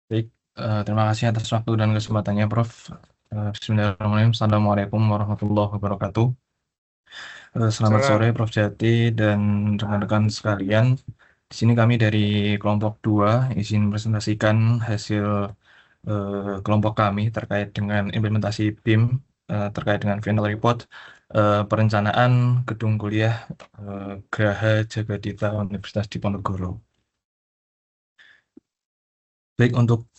Baik, terima kasih atas waktu dan kesempatannya, Prof. Bismillahirrahmanirrahim. Assalamualaikum warahmatullahi wabarakatuh. Selamat sore, Salam. Prof. Jati dan rekan-rekan sekalian. Di sini kami dari kelompok 2 izin presentasikan hasil kelompok kami terkait dengan implementasi BIM, terkait dengan final report perencanaan gedung kuliah Graha Jagadita Universitas Diponegoro. Baik, untuk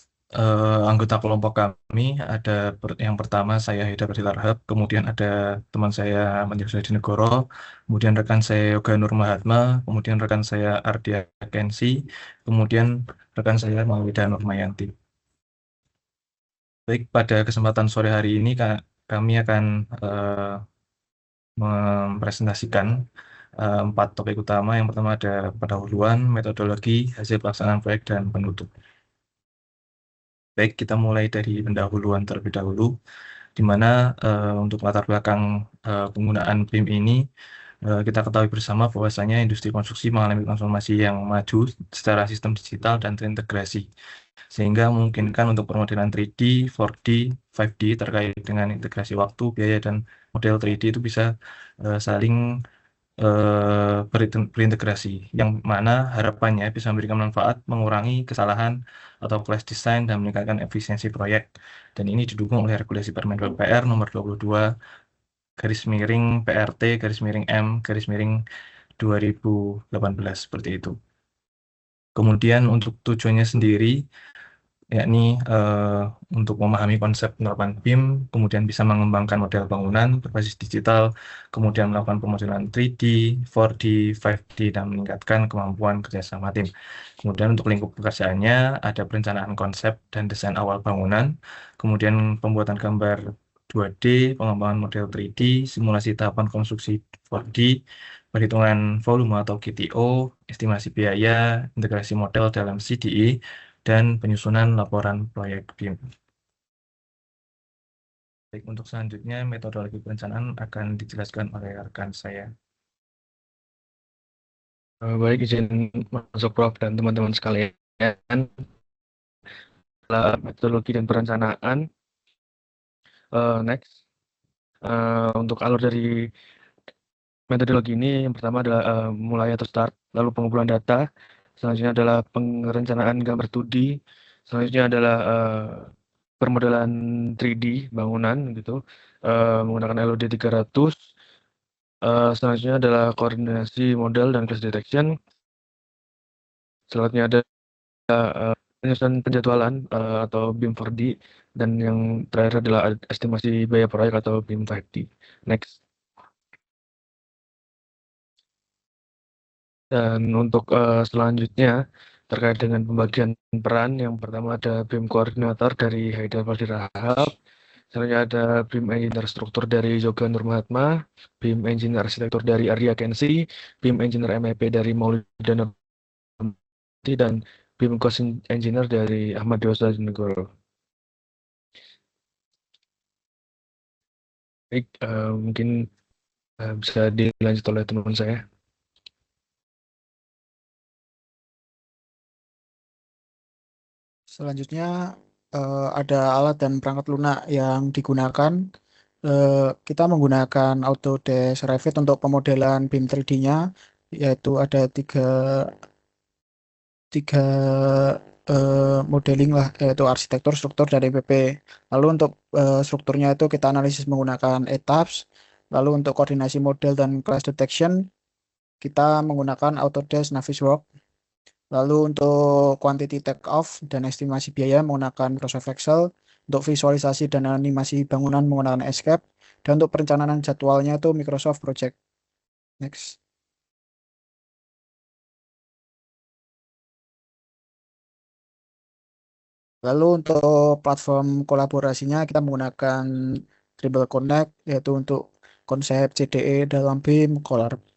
anggota kelompok kami, ada yang pertama saya Haidar Fadil Arhab, kemudian ada teman saya Manjur Negoro, kemudian rekan saya Yoga Nur Mahatma, kemudian rekan saya Ardia Kensi, kemudian rekan saya Maulida Nurmayanti. Baik, pada kesempatan sore hari ini kami akan mempresentasikan 4 topik utama. Yang pertama ada pendahuluan, metodologi, hasil pelaksanaan proyek, dan penutup. Baik, kita mulai dari pendahuluan terlebih dahulu, di mana untuk latar belakang penggunaan BIM ini, kita ketahui bersama bahwasanya industri konstruksi mengalami transformasi yang maju secara sistem digital dan terintegrasi, sehingga memungkinkan untuk permodelan 3D, 4D, 5D terkait dengan integrasi waktu, biaya, dan model 3D itu bisa saling berintegrasi, yang mana harapannya bisa memberikan manfaat, mengurangi kesalahan atau flash design, dan meningkatkan efisiensi proyek. Dan ini didukung oleh regulasi Permen PR nomor 22 garis miring PRT garis miring M garis miring 2018 seperti itu. Kemudian untuk tujuannya sendiri, yakni untuk memahami konsep penerapan BIM, kemudian bisa mengembangkan model bangunan berbasis digital, kemudian melakukan pemodelan 3D, 4D, 5D, dan meningkatkan kemampuan kerjasama tim. Kemudian untuk lingkup pekerjaannya ada perencanaan konsep dan desain awal bangunan, kemudian pembuatan gambar 2D, pengembangan model 3D, simulasi tahapan konstruksi 4D, perhitungan volume atau GTO, estimasi biaya, integrasi model dalam CDE, dan penyusunan laporan proyek BIM. Baik, untuk selanjutnya metodologi perencanaan akan dijelaskan oleh rekan saya. Baik, izin masuk Prof dan teman-teman sekalian. Metodologi dan perencanaan. Next. Untuk alur dari metodologi ini, yang pertama adalah mulai atau start, lalu pengumpulan data, selanjutnya adalah perencanaan gambar 2D, selanjutnya adalah permodelan 3D bangunan gitu, menggunakan LOD 300. Selanjutnya adalah koordinasi model dan clash detection. Selanjutnya ada penyusunan penjadwalan atau BIM 4D, dan yang terakhir adalah estimasi biaya proyek atau BIM 5D. Next. Dan untuk selanjutnya terkait dengan pembagian peran, yang pertama ada BIM koordinator dari Haidar Fadil Rahab, selanjutnya ada BIM engineer struktur dari Yoga Nur Mahatma, BIM engineer arsitektur dari Arya Kensi, BIM engineer MEP dari Maulida Nurmayanti, dan BIM cost engineer dari Ahmad Diosa Negoro. Baik, mungkin bisa dilanjut oleh teman saya. Selanjutnya ada alat dan perangkat lunak yang digunakan. Kita menggunakan Autodesk Revit untuk pemodelan BIM 3D-nya, yaitu ada tiga modeling lah, yaitu arsitektur, struktur, dan EPP. Lalu untuk strukturnya itu kita analisis menggunakan ETABS. Lalu untuk koordinasi model dan clash detection, kita menggunakan Autodesk Navisworks. Lalu untuk quantity take off dan estimasi biaya menggunakan Microsoft Excel, untuk visualisasi dan animasi bangunan menggunakan Escape, dan untuk perencanaan jadwalnya itu Microsoft Project. Next. Lalu untuk platform kolaborasinya kita menggunakan Triple Connect, yaitu untuk konsep CDE dalam BIM,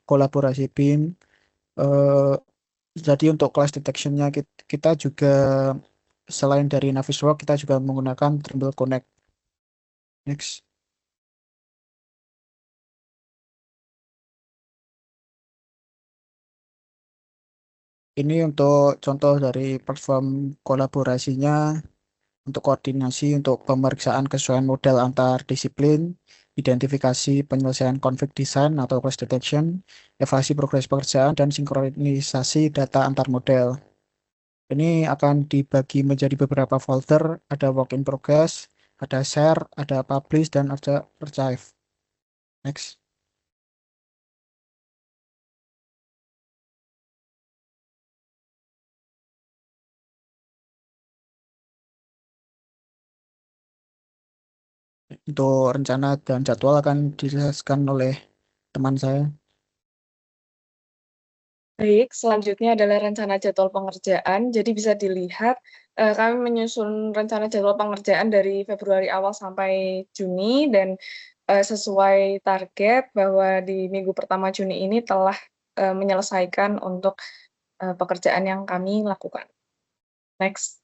kolaborasi BIM. Eh, jadi untuk class detection-nya kita juga selain dari Navisworks kita juga menggunakan Triple Connect. Next. Ini untuk contoh dari platform kolaborasinya, untuk koordinasi, untuk pemeriksaan kesesuaian model antar disiplin, identifikasi penyelesaian konflik desain atau crash detection, evaluasi progres pekerjaan, dan sinkronisasi data antar model. Ini akan dibagi menjadi beberapa folder, ada work in progress, ada share, ada publish, dan ada archive. Next. Untuk rencana dan jadwal akan dijelaskan oleh teman saya. Baik, selanjutnya adalah rencana jadwal pengerjaan. Jadi bisa dilihat kami menyusun rencana jadwal pengerjaan dari Februari awal sampai Juni dan sesuai target bahwa di minggu pertama Juni ini telah menyelesaikan untuk pekerjaan yang kami lakukan. Next.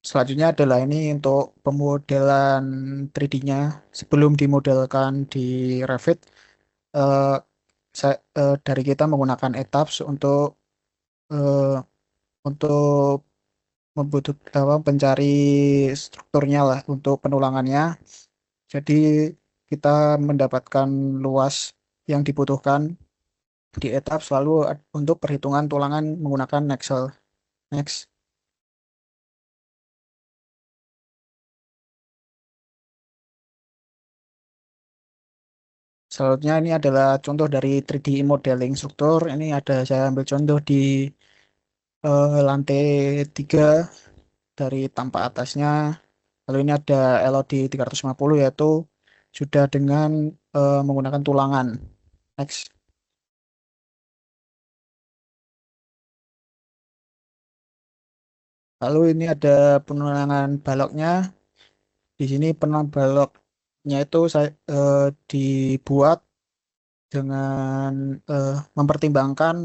Selanjutnya adalah ini untuk pemodelan 3D-nya. Sebelum dimodelkan di Revit, eh, dari kita menggunakan etaps eh, untuk mencari strukturnya lah untuk penulangannya. Jadi kita mendapatkan luas yang dibutuhkan di etaps lalu untuk perhitungan tulangan menggunakan Excel. Next. Selanjutnya ini adalah contoh dari 3D modeling struktur. Ini ada saya ambil contoh di lantai 3 dari tampak atasnya. Lalu ini ada LOD 350 yaitu sudah dengan menggunakan tulangan. Next. Lalu ini ada penulangan baloknya. Di sini penulangan baloknya itu saya dibuat dengan mempertimbangkan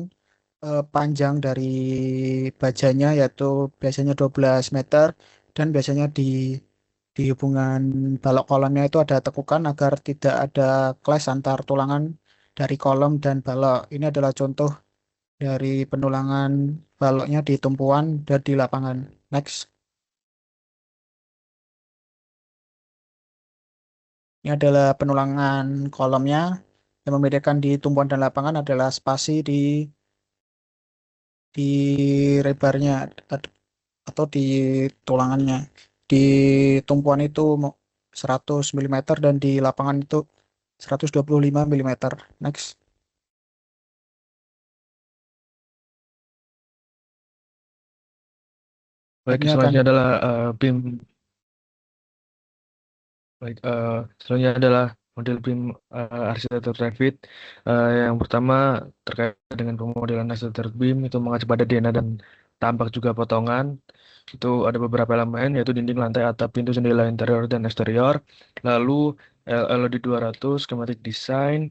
panjang dari bajanya yaitu biasanya 12 meter dan biasanya di hubungan balok kolomnya itu ada tekukan agar tidak ada clash antar tulangan dari kolom dan balok. Ini adalah contoh dari penulangan baloknya di tumpuan dan di lapangan. Next. Ini adalah penulangan kolomnya. Yang membedakan di tumpuan dan lapangan adalah spasi di lebarnya atau di tulangannya. Di tumpuan itu 100 mm dan di lapangan itu 125 mm. Next. Baik, Ini akan selanjutnya adalah BIM. Baik, selanjutnya adalah model BIM arsitektur Revit. Yang pertama terkait dengan pemodelan arsitektur BIM itu mengacu pada DNA dan tampak juga potongan. Itu ada beberapa elemen yaitu dinding, lantai, atap, pintu, jendela interior dan eksterior. Lalu LOD 200 schematic design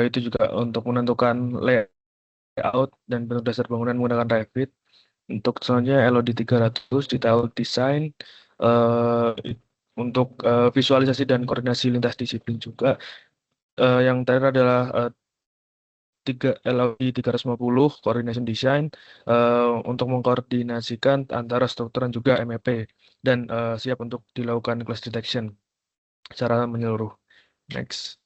itu juga untuk menentukan layout dan bentuk dasar bangunan menggunakan Revit. Untuk selanjutnya LOD 300 detail design untuk visualisasi dan koordinasi lintas disiplin juga. Yang terakhir adalah 3 LOD 350 coordination design untuk mengkoordinasikan antara struktur dan juga MEP dan siap untuk dilakukan clash detection secara menyeluruh. Next.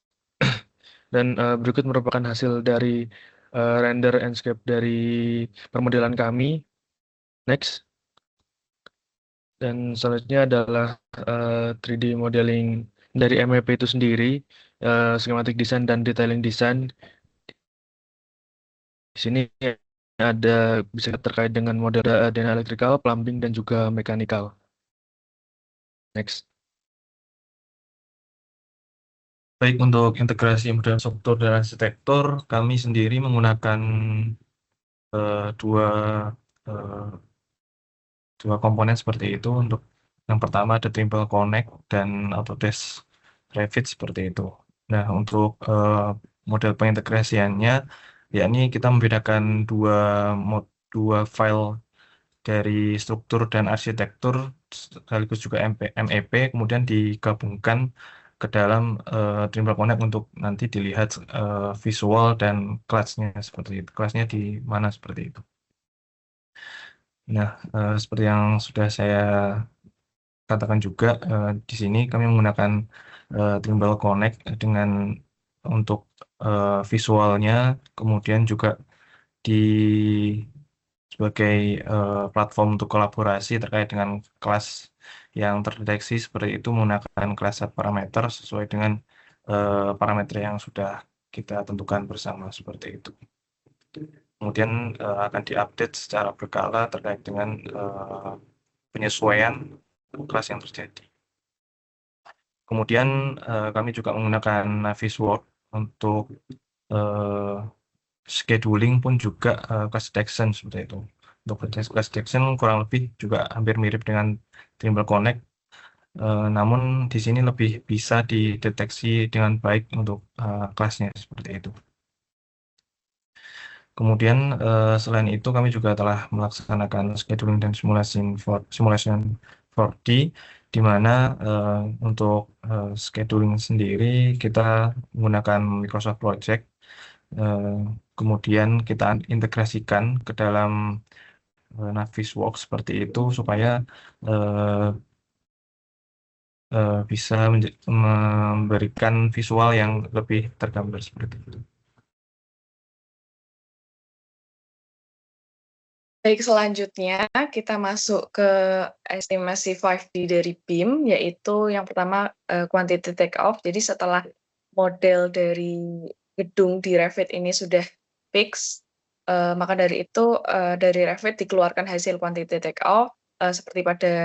Dan berikut merupakan hasil dari render landscape dari permodelan kami. Next. Dan selanjutnya adalah 3D modeling dari MEP itu sendiri, schematic design dan detailing design. Di sini ada bisa terkait dengan model DNA electrical, plumbing, dan juga mechanical. Next. Baik, untuk integrasi model struktur dan arsitektur, kami sendiri menggunakan dua eh, dua komponen seperti itu. Untuk yang pertama ada Trimble Connect dan Autodesk Revit seperti itu. Nah, untuk model pengintegrasiannya yakni kita membedakan dua file dari struktur dan arsitektur sekaligus juga MEP, kemudian digabungkan ke dalam Trimble Connect untuk nanti dilihat visual dan kelasnya seperti itu. Kelasnya di mana seperti itu. Nah, seperti yang sudah saya katakan juga, di sini kami menggunakan Trimble Connect dengan untuk visualnya, kemudian juga di sebagai platform untuk kolaborasi terkait dengan kelas yang terdeteksi seperti itu menggunakan kelas set parameter sesuai dengan parameter yang sudah kita tentukan bersama seperti itu. Kemudian akan diupdate secara berkala terkait dengan penyesuaian kelas yang terjadi. Kemudian kami juga menggunakan Naviswork untuk scheduling pun juga class detection seperti itu. Untuk class detection kurang lebih juga hampir mirip dengan Trimble Connect, namun di sini lebih bisa dideteksi dengan baik untuk kelasnya seperti itu. Kemudian selain itu kami juga telah melaksanakan scheduling dan simulation 4D, di mana untuk scheduling sendiri kita menggunakan Microsoft Project, kemudian kita integrasikan ke dalam Navisworks seperti itu supaya bisa memberikan visual yang lebih tergambar seperti itu. Baik, selanjutnya kita masuk ke estimasi 5D dari BIM, yaitu yang pertama quantity take-off. Jadi setelah model dari gedung di Revit ini sudah fix, maka dari itu dari Revit dikeluarkan hasil quantity take-off seperti pada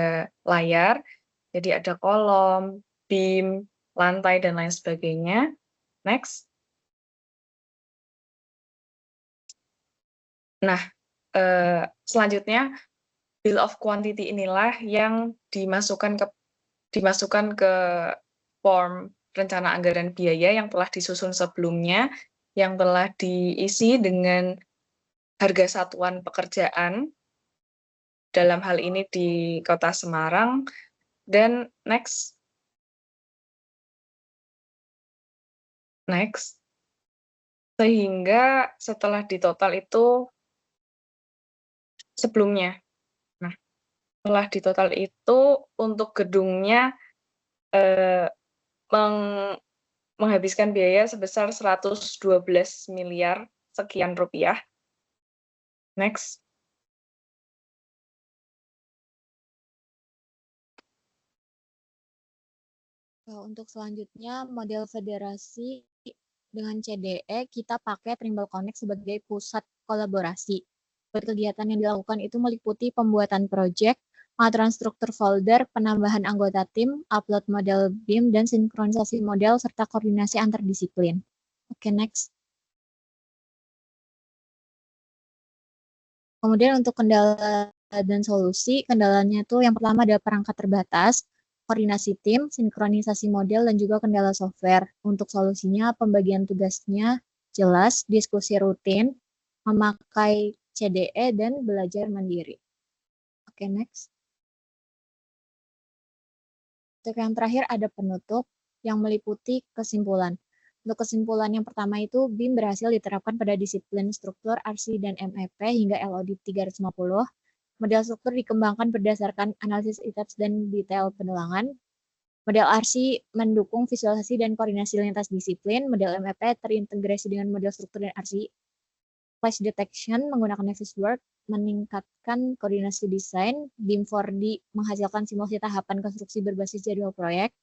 layar. Jadi ada kolom, beam, lantai, dan lain sebagainya. Next. Nah, selanjutnya bill of quantity inilah yang dimasukkan ke form rencana anggaran biaya yang telah disusun sebelumnya, yang telah diisi dengan harga satuan pekerjaan, dalam hal ini di Kota Semarang. Dan next. Sehingga setelah ditotal itu sebelumnya. Nah, setelah ditotal itu untuk gedungnya menghabiskan biaya sebesar 112 miliar sekian rupiah. Next. Untuk selanjutnya, model federasi dengan CDE, kita pakai Trimble Connect sebagai pusat kolaborasi. Kegiatan yang dilakukan itu meliputi pembuatan proyek, pengaturan struktur folder, penambahan anggota tim, upload model BIM, dan sinkronisasi model, serta koordinasi antar disiplin. Oke, next. Kemudian untuk kendala dan solusi, kendalanya itu yang pertama ada perangkat terbatas, koordinasi tim, sinkronisasi model, dan juga kendala software. Untuk solusinya, pembagian tugasnya jelas, diskusi rutin, memakai CDE, dan belajar mandiri. Oke, next. Untuk yang terakhir ada penutup yang meliputi kesimpulan. Untuk kesimpulan yang pertama itu, BIM berhasil diterapkan pada disiplin struktur, RC, dan MEP hingga LOD 350. Model struktur dikembangkan berdasarkan analisis ITAPS dan detail penelangan. Model RC mendukung visualisasi dan koordinasi lintas disiplin. Model MEP terintegrasi dengan model struktur dan RC. Clash detection menggunakan Navisworks meningkatkan koordinasi desain. BIM 4D menghasilkan simulasi tahapan konstruksi berbasis jadwal proyek.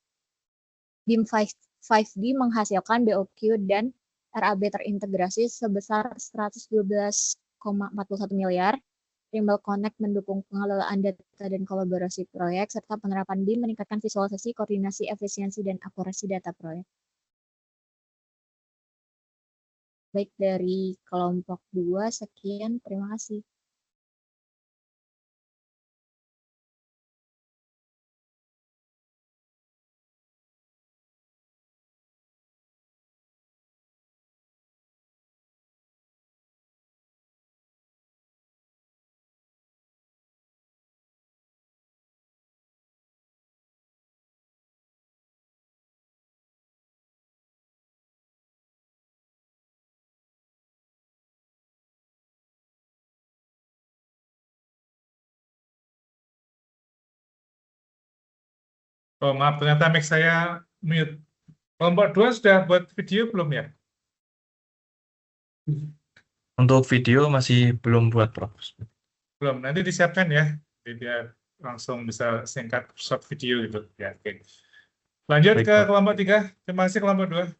BIM 5D menghasilkan BOQ dan RAB terintegrasi sebesar 112,41 miliar. Trimble Connect mendukung pengelolaan data dan kolaborasi proyek, serta penerapan BIM meningkatkan visualisasi, koordinasi, efisiensi, dan akurasi data proyek. Baik, dari kelompok 2, sekian. Terima kasih. Oh maaf, ternyata mic saya mute. Kelompok 2 sudah buat video belum ya? Untuk video masih belum buat, Prof. Belum, nanti disiapkan ya. Jadi biar langsung bisa singkat short video gitu. Ya, oke. Lanjut Baik, ke Prof. kelompok 3. Terima kasih kelompok 2.